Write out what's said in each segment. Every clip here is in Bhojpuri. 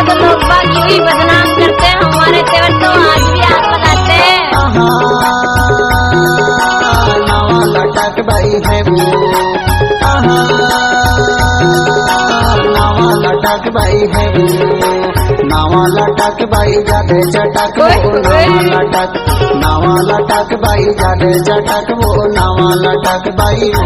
को तो लोग बाग यूं ही बदनाम करते हैं, हमारे तेवर तो आज भी आग लगाते हैं। नावा लटक भाई है वो, नावा लटक भाई है वो, नावा लटक भाई जादे चटक वो, नावा लटक, नावा लटक भाई जादे चटक वो, नावा लटक भाई वो।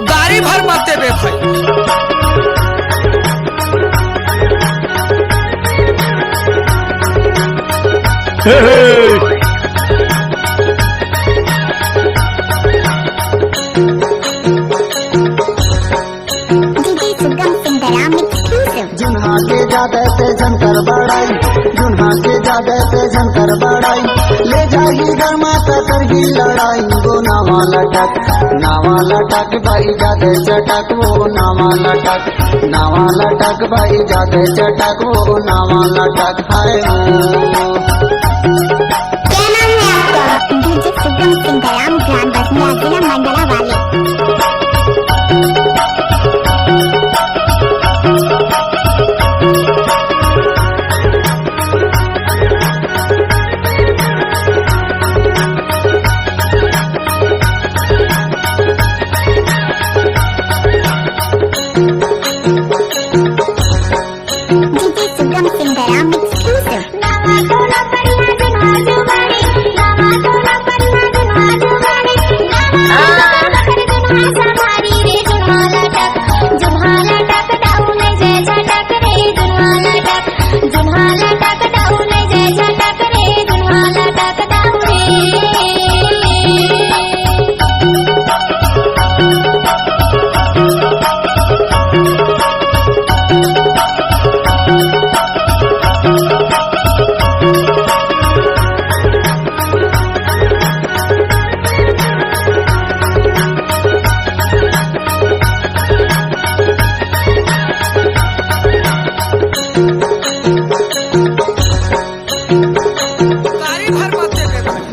गाड़ी भर मारते बे भाई। जुन्हा के जादे पे झनकर बड़ाई, जुन्हा के जादे पे झनकर बड़ाई, ले जाही घर माता करगी लड़ाई वो, नावा लटक, नावा लटक भाई जादे चटक वो, नावा लटक, नावा लटक भाई जादे चटक वो, नावा लटक है वो। क्या नाम है आपका? डीजे सुगम सिंगराम, ग्राम बसनिया, जिला मंडला वाले। डीजे सुगम सिंगराम एक्सक्लूसिव।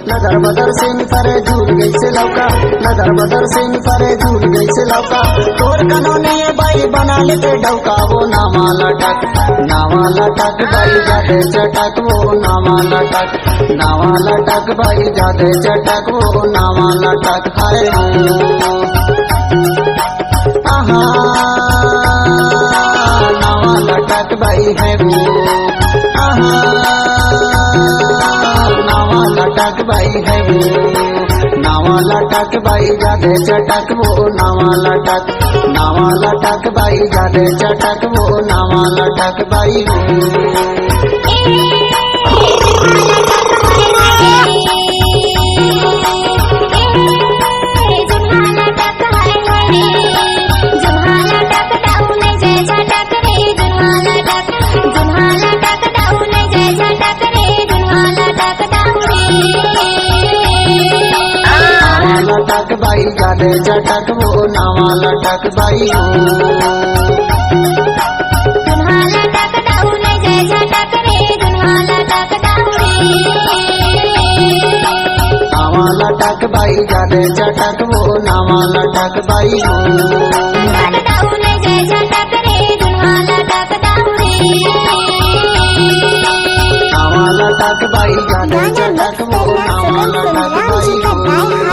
लदर बदर से निपरे झूल गई से लौका, लदर बदर से निपरे झूल गई से लौका, तोर कनौने बाई बना लेते डौका वो, नावा लटक, नावा लटक भाई जादे चटक वो, नावा लटक, नावा लटक भाई जादे चटक वो, नावा लटक है वो। नावा लटक भाई है वो, नावा लटक भाई है वो, नावा लटक भाई जादे चटक वो, नावा लटक, नावा लटक भाई जादे चटक वो, नावा लटक भाई वो। लटक भाई जादे चटक वो, नावा लटक भाई हो। नावा लटक भाई जादे चटक वो, नावा लटक भाई हो। नावा लटक भाई जादे चटक वो, नावा लटक भाई हो।